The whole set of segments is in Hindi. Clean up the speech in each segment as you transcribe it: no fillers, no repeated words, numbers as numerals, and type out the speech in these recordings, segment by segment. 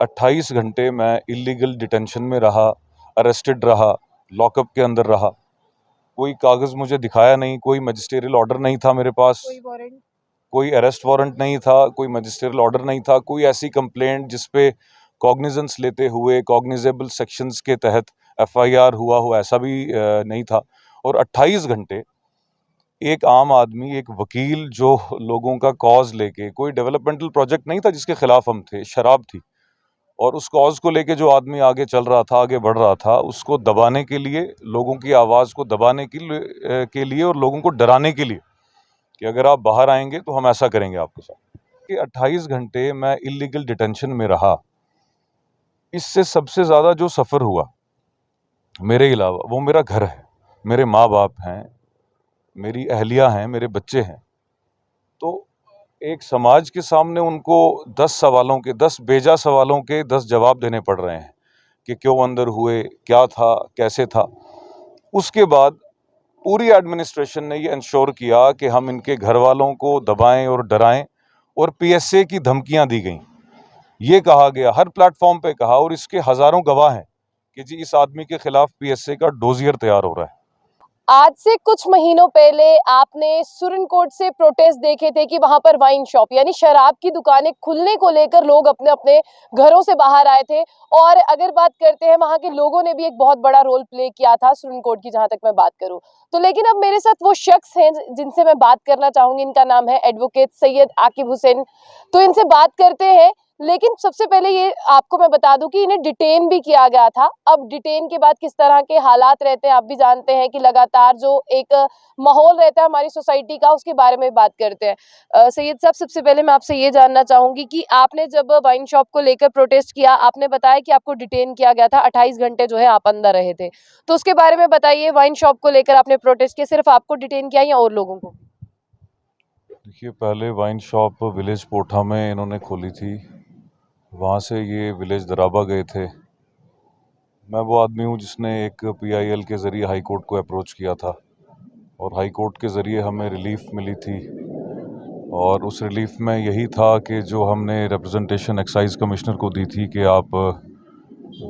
28 घंटे मैं इलीगल डिटेंशन में रहा, अरेस्टेड रहा, लॉकअप के अंदर रहा। कोई कागज़ मुझे दिखाया नहीं, कोई मजिस्ट्रियल ऑर्डर नहीं था मेरे पास, कोई अरेस्ट वारंट नहीं था, कोई मजिस्ट्रियल ऑर्डर नहीं था, कोई ऐसी कंप्लेंट जिस पे कॉग्निजेंस लेते हुए कॉग्निजेबल सेक्शंस के तहत एफआईआर हुआ हो, ऐसा भी नहीं था। और 28 घंटे एक आम आदमी, एक वकील जो लोगों का कॉज लेके, कोई डेवलपमेंटल प्रोजेक्ट नहीं था जिसके खिलाफ हम थे, शराब थी, और उस कॉज को लेके जो आदमी आगे चल रहा था, आगे बढ़ रहा था, उसको दबाने के लिए, लोगों की आवाज़ को दबाने के लिए और लोगों को डराने के लिए कि अगर आप बाहर आएंगे तो हम ऐसा करेंगे आपके साथ। कि 28 घंटे मैं इलीगल डिटेंशन में रहा। इससे सबसे ज़्यादा जो सफ़र हुआ मेरे अलावा, वो मेरा घर है, मेरे माँ बाप हैं, मेरी अहलिया हैं, मेरे बच्चे हैं। तो एक समाज के सामने उनको 10 सवालों के, 10 बेजा सवालों के 10 जवाब देने पड़ रहे हैं कि क्यों अंदर हुए, क्या था, कैसे था। उसके बाद पूरी एडमिनिस्ट्रेशन ने ये इंश्योर किया कि हम इनके घर वालों को दबाएं और डराएं, और पीएसए की धमकियां दी गई। ये कहा गया, हर प्लेटफॉर्म पे कहा, और इसके हजारों गवाह हैं कि जी इस आदमी के खिलाफ पीएसए का डोजियर तैयार हो रहा है। आज से कुछ महीनों पहले आपने सुप्रीम कोर्ट से प्रोटेस्ट देखे थे कि वहां पर वाइन शॉप यानी शराब की दुकानें खुलने को लेकर लोग अपने अपने घरों से बाहर आए थे। और अगर बात करते हैं, वहां के लोगों ने भी एक बहुत बड़ा रोल प्ले किया था सुप्रीम कोर्ट की, जहां तक मैं बात करूं तो। लेकिन अब मेरे साथ वो शख्स हैं जिनसे मैं बात करना चाहूंगी। इनका नाम है एडवोकेट सैयद आकिब हुसैन। तो इनसे बात करते हैं। लेकिन सबसे पहले ये आपको मैं बता दूं कि इन्हें डिटेन भी किया गया था। अब डिटेन के बाद किस तरह के हालात रहते हैं आप भी जानते हैं कि लगातार जो एक माहौल रहता है हमारी सोसाइटी का, उसके बारे में बात करते हैं। सैयद साहब, सबसे पहले मैं आपसे ये जानना चाहूंगी कि आपने जब वाइन शॉप को लेकर प्रोटेस्ट किया, आपने बताया कि आपको डिटेन किया गया था, 28 घंटे जो है आप अंदर रहे थे, तो उसके बारे में बताइए। वाइन शॉप को लेकर आपने प्रोटेस्ट किया, सिर्फ आपको डिटेन किया या और लोगों को? देखिए, पहले वाइन शॉप विलेज पोठा में इन्होंने खोली थी, वहाँ से ये विलेज दराबा गए थे। मैं वो आदमी हूँ जिसने एक पीआईएल के ज़रिए हाई कोर्ट को अप्रोच किया था, और हाई कोर्ट के ज़रिए हमें रिलीफ मिली थी। और उस रिलीफ में यही था कि जो हमने रिप्रेजेंटेशन एक्साइज कमिश्नर को दी थी कि आप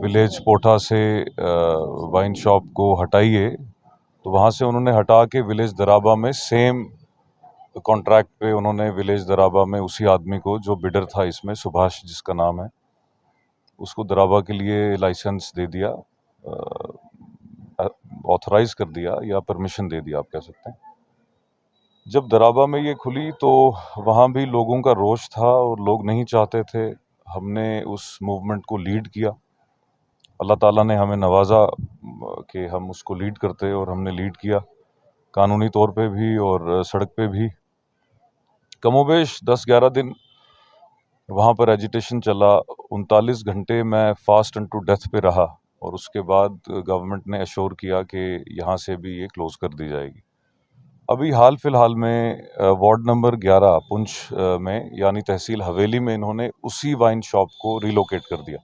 विलेज पोठा से वाइन शॉप को हटाइए, तो वहाँ से उन्होंने हटा के विलेज दराबा में सेम कॉन्ट्रैक्ट पे उन्होंने विलेज दराबा में उसी आदमी को, जो बिडर था इसमें, सुभाष जिसका नाम है, उसको दराबा के लिए लाइसेंस दे दिया, ऑथराइज कर दिया, या परमिशन दे दिया आप कह सकते हैं। जब दराबा में ये खुली तो वहाँ भी लोगों का रोष था और लोग नहीं चाहते थे। हमने उस मूवमेंट को लीड किया, अल्लाह ताला ने हमें नवाजा कि हम उसको लीड करते, और हमने लीड किया कानूनी तौर पे भी और सड़क पे भी। कमोबेश 10-11 दिन वहाँ पर एजिटेशन चला। 39 घंटे मैं फास्ट एंड टू डेथ पे रहा, और उसके बाद गवर्नमेंट ने एश्योर किया कि यहाँ से भी ये क्लोज़ कर दी जाएगी। अभी हाल फिलहाल में वार्ड नंबर 11 पुंछ में, यानी तहसील हवेली में, इन्होंने उसी वाइन शॉप को रिलोकेट कर दिया।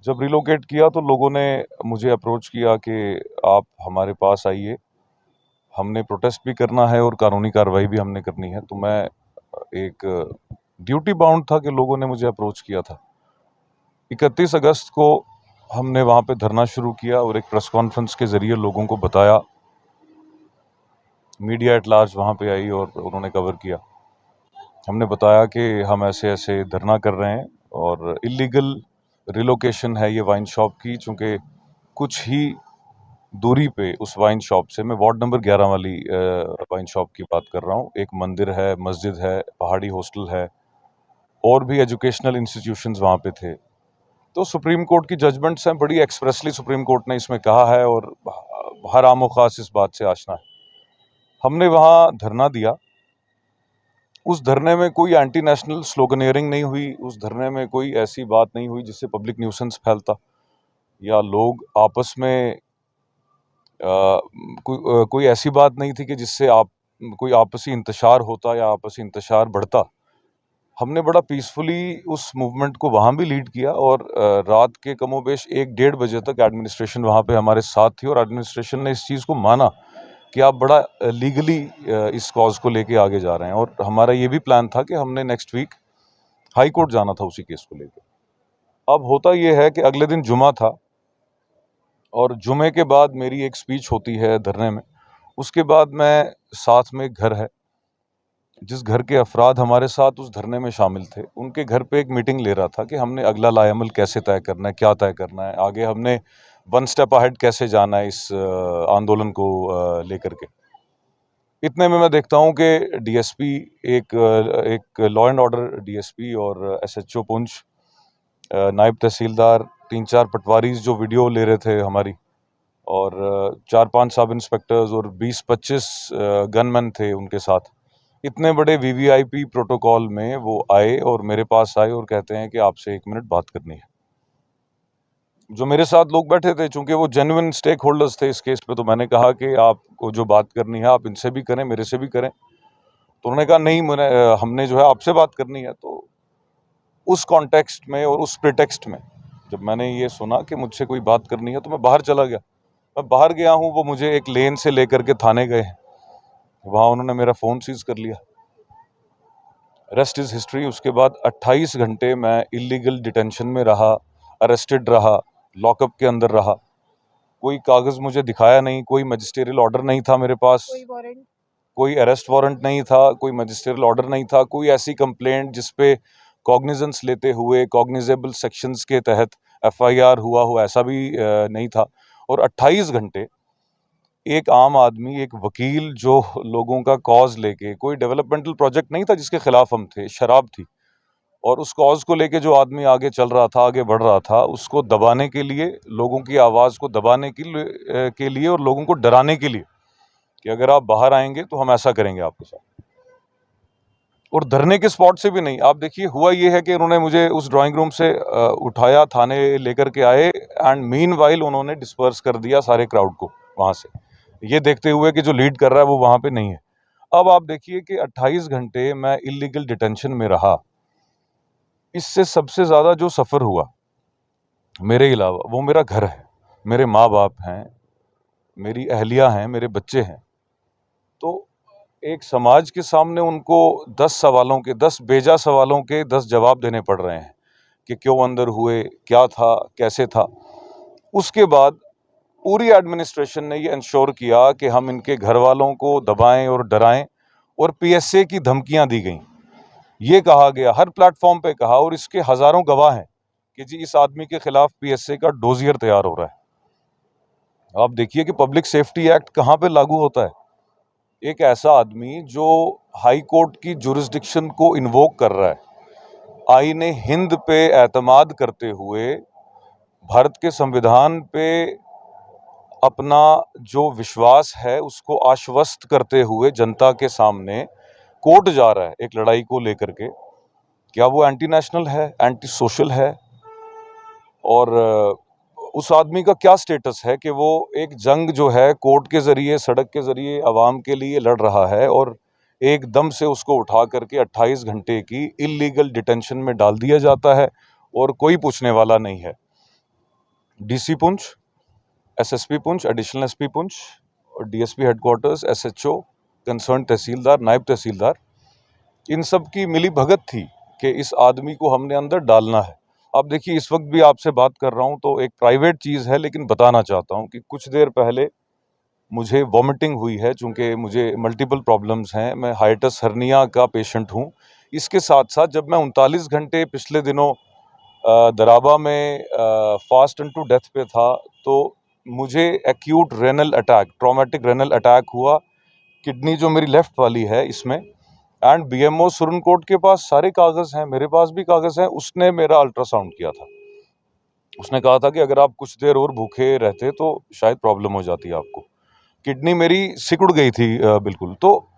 जब रिलोकेट किया तो लोगों ने मुझे अप्रोच किया कि आप हमारे पास आइए, हमने प्रोटेस्ट भी करना है और कानूनी कार्रवाई भी हमने करनी है। तो मैं एक ड्यूटी बाउंड था कि लोगों ने मुझे अप्रोच किया था। 31 अगस्त को हमने वहाँ पे धरना शुरू किया और एक प्रेस कॉन्फ्रेंस के ज़रिए लोगों को बताया। मीडिया एट लार्ज वहाँ पे आई और उन्होंने कवर किया। हमने बताया कि हम ऐसे ऐसे धरना कर रहे हैं, और इलीगल रिलोकेशन है ये वाइन शॉप की, चूँकि कुछ ही दूरी पे उस वाइन शॉप से, मैं वार्ड नंबर 11 वाली वाइन शॉप की बात कर रहा हूँ, एक मंदिर है, मस्जिद है, पहाड़ी हॉस्टल है, और भी एजुकेशनल इंस्टीट्यूशंस वहाँ पे थे। तो सुप्रीम कोर्ट की जजमेंट्स हैं, बड़ी एक्सप्रेसली सुप्रीम कोर्ट ने इसमें कहा है, और हर आम व खास इस बात से आशना है। हमने वहाँ धरना दिया। उस धरने में कोई एंटी नेशनल स्लोगनियरिंग नहीं हुई, उस धरने में कोई ऐसी बात नहीं हुई जिससे पब्लिक न्यूसेंस फैलता, या लोग आपस में कोई ऐसी बात नहीं थी कि जिससे आप कोई आपसी इंतशार होता या आपसी इंतशार बढ़ता। हमने बड़ा पीसफुली उस मूवमेंट को वहाँ भी लीड किया, और रात के कमोबेश 1-1:30 बजे तक एडमिनिस्ट्रेशन वहाँ पे हमारे साथ थी, और एडमिनिस्ट्रेशन ने इस चीज़ को माना कि आप बड़ा लीगली इस कॉज को लेके आगे जा रहे हैं। और हमारा ये भी प्लान था कि हमने नेक्स्ट वीक हाई कोर्ट जाना था उसी केस को लेकर। अब होता ये है कि अगले दिन जुमा था और जुमे के बाद मेरी एक स्पीच होती है धरने में। उसके बाद मैं साथ में एक घर है, जिस घर के अफराद हमारे साथ उस धरने में शामिल थे, उनके घर पे एक मीटिंग ले रहा था कि हमने अगला लाएअमल कैसे तय करना है, क्या तय करना है, आगे हमने वन स्टेप अहेड कैसे जाना है इस आंदोलन को लेकर के। इतने में मैं देखता हूँ कि डीएसपी एक लॉ एंड ऑर्डर डीएसपी और एसएचओ पुंछ, नायब तहसीलदार, 3-4 पटवारीज जो वीडियो ले रहे थे हमारी, और 4-5 सब इंस्पेक्टर्स और 20-25 गनमैन थे उनके साथ। इतने बड़े वीवीआईपी प्रोटोकॉल में वो आए और मेरे पास आए और कहते हैं कि आपसे 1 मिनट बात करनी है। जो मेरे साथ लोग बैठे थे, चूंकि वो जेन्युइन स्टेक होल्डर्स थे इस केस पे, तो मैंने कहा कि आपको जो बात करनी है आप इनसे भी करें, मेरे से भी करें। तो उन्होंने कहा नहीं, हमने जो है आपसे बात करनी है। तो उस कॉन्टेक्स्ट में और उस प्रिटेक्स्ट में जब मैंने ये सुना कि मुझसे कोई बात करनी है, तो मैं बाहर चला गया। मैं बाहर गया हूँ, वो मुझे एक लेन से लेकर के थाने गए हैं, वहाँ उन्होंने मेरा फ़ोन सीज कर लिया। Rest is history. उसके बाद 28 घंटे मैं इलीगल डिटेंशन में रहा, अरेस्टेड रहा, लॉकअप के अंदर रहा। कोई कागज़ मुझे दिखाया नहीं, कोई मजिस्ट्रियल ऑर्डर नहीं था मेरे पास, कोई अरेस्ट वारंट नहीं था, कोई मजिस्ट्रियल ऑर्डर नहीं था, कोई ऐसी कंप्लेंट जिस पे कॉग्निजेंस लेते हुए कॉग्निजेबल सेक्शंस के तहत एफआईआर हुआ हो, ऐसा भी नहीं था। और 28 घंटे एक आम आदमी, एक वकील जो लोगों का कॉज लेके, कोई डेवलपमेंटल प्रोजेक्ट नहीं था जिसके खिलाफ हम थे, शराब थी, और उस कॉज को लेके जो आदमी आगे चल रहा था, आगे बढ़ रहा था, उसको दबाने के लिए, लोगों की आवाज़ को दबाने के लिए और लोगों को डराने के लिए कि अगर आप बाहर आएंगे तो हम ऐसा करेंगे आपके साथ। और धरने के स्पॉट से भी नहीं। आप देखिए, हुआ ये है कि उन्होंने मुझे उस ड्राइंग रूम से उठाया, थाने लेकर के आए, एंड मीनवाइल उन्होंने डिस्पर्स कर दिया सारे क्राउड को वहाँ से, ये देखते हुए कि जो लीड कर रहा है वो वहाँ पे नहीं है। अब आप देखिए कि 28 घंटे मैं इलीगल डिटेंशन में रहा। इससे सबसे ज़्यादा जो सफ़र हुआ मेरे अलावा, वो मेरा घर है, मेरे माँ बाप हैं, मेरी अहलिया हैं, मेरे बच्चे हैं। तो एक समाज के सामने उनको 10 सवालों के, 10 बेजा सवालों के 10 जवाब देने पड़ रहे हैं कि क्यों अंदर हुए, क्या था, कैसे था। उसके बाद पूरी एडमिनिस्ट्रेशन ने ये इंश्योर किया कि हम इनके घर वालों को दबाएं और डराएं, और पीएसए की धमकियां दी गई। ये कहा गया, हर प्लेटफॉर्म पे कहा, और इसके हजारों गवाह हैं कि जी इस आदमी के खिलाफ पीएसए का डोजियर तैयार हो रहा है। आप देखिए कि पब्लिक सेफ्टी एक्ट कहाँ पे लागू होता है। एक ऐसा आदमी जो हाई कोर्ट की जुरिस्डिक्शन को इन्वोक कर रहा है, आईने हिंद पे एतमाद करते हुए, भारत के संविधान पे अपना जो विश्वास है उसको आश्वस्त करते हुए जनता के सामने कोर्ट जा रहा है एक लड़ाई को लेकर के, क्या वो एंटी नेशनल है, एंटी सोशल है? और उस आदमी का क्या स्टेटस है कि वो एक जंग जो है कोर्ट के ज़रिए, सड़क के ज़रिए आवाम के लिए लड़ रहा है, और एकदम से उसको उठा करके 28 घंटे की इलीगल डिटेंशन में डाल दिया जाता है और कोई पूछने वाला नहीं है। DC Poonch, SSP Poonch, additional SP Poonch और डीएसपी हेडक्वार्टर्स, एसएचओ, कंसर्न तहसीलदार, नायब तहसीलदार, इन सब की मिली भगत थी कि इस आदमी को हमने अंदर डालना है। अब देखिए, इस वक्त भी आपसे बात कर रहा हूं तो एक प्राइवेट चीज़ है, लेकिन बताना चाहता हूं कि कुछ देर पहले मुझे वॉमिटिंग हुई है, चूँकि मुझे मल्टीपल प्रॉब्लम्स हैं, मैं हाइटस हर्निया का पेशेंट हूँ। इसके साथ-साथ जब मैं 39 घंटे पिछले दिनों दराबा में फास्ट इनटू डेथ पे था, तो मुझे acute renal attack, traumatic renal attack हुआ। किडनी जो मेरी लेफ्ट वाली है इसमें, एंड बीएमओ सुरनकोट के पास सारे कागज़ हैं, मेरे पास भी कागज़ हैं। उसने मेरा अल्ट्रासाउंड किया था। उसने कहा था कि अगर आप कुछ देर और भूखे रहते तो शायद प्रॉब्लम हो जाती है आपको। किडनी मेरी सिकुड़ गई थी बिल्कुल। तो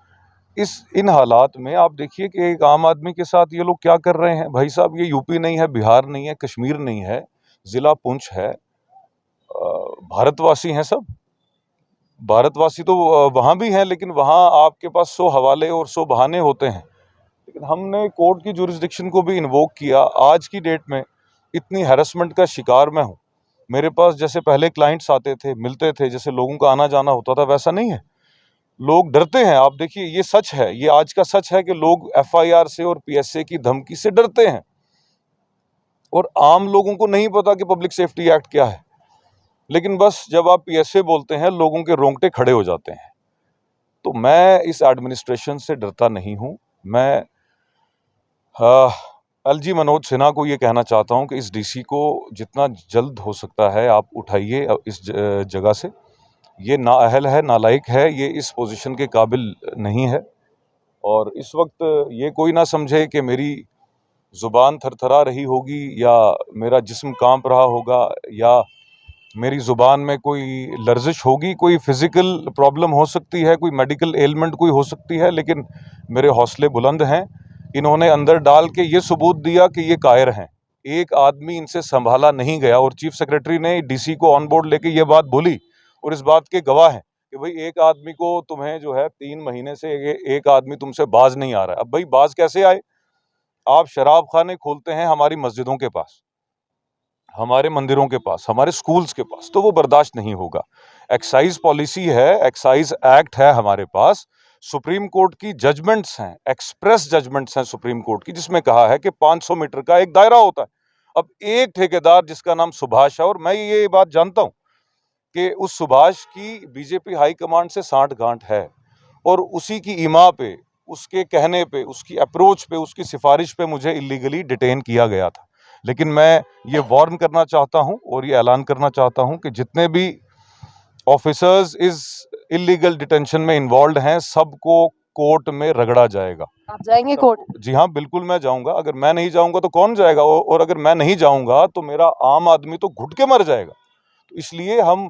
इन हालात में आप देखिए कि एक आम आदमी के साथ ये लोग क्या कर रहे हैं। भाई साहब, ये यूपी नहीं है, बिहार नहीं है, कश्मीर नहीं है, ज़िला पुंछ है। भारतवासी हैं सब। भारतवासी तो वहाँ भी हैं, लेकिन वहाँ आपके पास 100 हवाले और 100 बहाने होते हैं। लेकिन हमने कोर्ट की जुरिस्डिक्शन को भी इन्वोक किया। आज की डेट में इतनी हैरेसमेंट का शिकार मैं हूँ। मेरे पास जैसे पहले क्लाइंट्स आते थे, मिलते थे, जैसे लोगों का आना जाना होता था, वैसा नहीं है। लोग डरते हैं। आप देखिए, ये सच है, ये आज का सच है कि लोग एफआईआर से और पीएसए की धमकी से डरते हैं। और आम लोगों को नहीं पता कि पब्लिक सेफ्टी एक्ट क्या है, लेकिन बस जब आप पीएसए बोलते हैं लोगों के रोंगटे खड़े हो जाते हैं। तो मैं इस एडमिनिस्ट्रेशन से डरता नहीं हूं। मैं एलजी मनोज सिन्हा को ये कहना चाहता हूं कि इस डीसी को जितना जल्द हो सकता है आप उठाइए इस जगह से। ये नाअहल है, नालायक है, ये इस पोजीशन के काबिल नहीं है। और इस वक्त ये कोई ना समझे कि मेरी ज़ुबान थरथरा रही होगी या मेरा जिस्म कांप रहा होगा या मेरी ज़ुबान में कोई लर्जिश होगी, कोई फिज़िकल प्रॉब्लम हो सकती है, कोई मेडिकल एलिमेंट कोई हो सकती है, लेकिन मेरे हौसले बुलंद हैं। इन्होंने अंदर डाल के ये सबूत दिया कि ये कायर हैं। एक आदमी इनसे संभाला नहीं गया और चीफ सेक्रेटरी ने डीसी को ऑन बोर्ड लेके ये बात बोली और इस बात के गवाह हैं कि भाई एक आदमी को तुम्हें जो है 3 महीने से एक आदमी तुमसे बाज नहीं आ रहा है। अब भाई बाज कैसे आए? आप शराब खाने खोलते हैं हमारी मस्जिदों के पास, हमारे मंदिरों के पास, हमारे स्कूल्स के पास, तो वो बर्दाश्त नहीं होगा। एक्साइज पॉलिसी है, एक्साइज एक्ट है हमारे पास, सुप्रीम कोर्ट की जजमेंट्स हैं, एक्सप्रेस जजमेंट्स हैं सुप्रीम कोर्ट की, जिसमें कहा है कि 500 मीटर का एक दायरा होता है। अब एक ठेकेदार जिसका नाम सुभाष है, और मैं ये बात जानता हूं कि उस सुभाष की बीजेपी हाईकमांड से सांठ गांठ है और उसी की इमा पे, उसके कहने पे, उसकी अप्रोच पे, उसकी सिफारिश पे मुझे इलीगली डिटेन किया गया था। लेकिन मैं ये वार्न करना चाहता हूं और ये ऐलान करना चाहता हूं कि जितने भी ऑफिसर्स इस इलीगल डिटेंशन में इन्वॉल्व हैं, सबको कोर्ट में रगड़ा जाएगा। आप जाएंगे कोर्ट? जी हाँ, बिल्कुल मैं जाऊंगा। अगर मैं नहीं जाऊंगा तो कौन जाएगा? और अगर मैं नहीं जाऊंगा तो मेरा आम आदमी तो घुट के मर जाएगा। तो इसलिए हम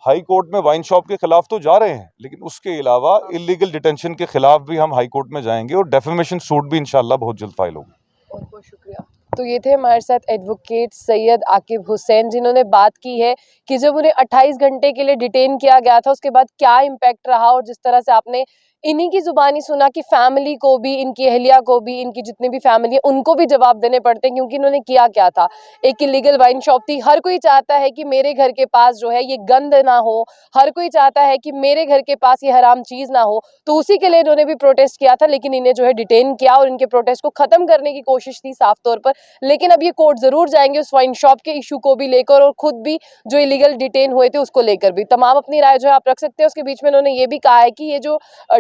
हाई कोर्ट में वाइन शॉप के खिलाफ तो जा रहे हैं, लेकिन उसके अलावा इलीगल डिटेंशन के खिलाफ भी हम हाई कोर्ट में जाएंगे और डेफेमेशन सूट भी इंशाल्लाह बहुत जल्द फाइल होगी। बहुत बहुत शुक्रिया। तो ये थे हमारे साथ एडवोकेट सैयद आकिब हुसैन, जिन्होंने बात की है कि जब उन्हें 28 घंटे के लिए डिटेन किया गया था उसके बाद क्या इम्पैक्ट रहा, और जिस तरह से आपने इन्हीं की जुबानी सुना कि फैमिली को भी, इनकी अहलिया को भी, इनकी जितनी भी फैमिली है उनको भी जवाब देने पड़ते हैं क्योंकि इन्होंने किया क्या था। एक इलीगल वाइन शॉप थी। हर कोई चाहता है कि मेरे घर के पास जो है ये गंद ना हो, हर कोई चाहता है कि मेरे घर के पास ये हराम चीज ना हो, तो उसी के लिए इन्होंने भी प्रोटेस्ट किया था। लेकिन इन्हें जो है डिटेन किया और इनके प्रोटेस्ट को खत्म करने की कोशिश थी साफ तौर पर। लेकिन अब ये कोर्ट जरूर जाएंगे उस वाइन शॉप के इशू को भी लेकर और खुद भी जो इलीगल डिटेन हुए थे उसको लेकर भी। तमाम अपनी राय जो है आप रख सकते हैं। उसके बीच में इन्होंने ये भी कहा है कि ये जो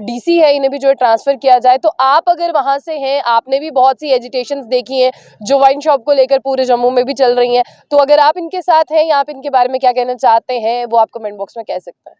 डीसी है इन्हें भी जो है ट्रांसफर किया जाए। तो आप अगर वहां से हैं, आपने भी बहुत सी एजिटेशंस देखी हैं जो वाइन शॉप को लेकर पूरे जम्मू में भी चल रही हैं, तो अगर आप इनके साथ हैं या आप इनके बारे में क्या कहना चाहते हैं वो आप कमेंट बॉक्स में कह सकते हैं।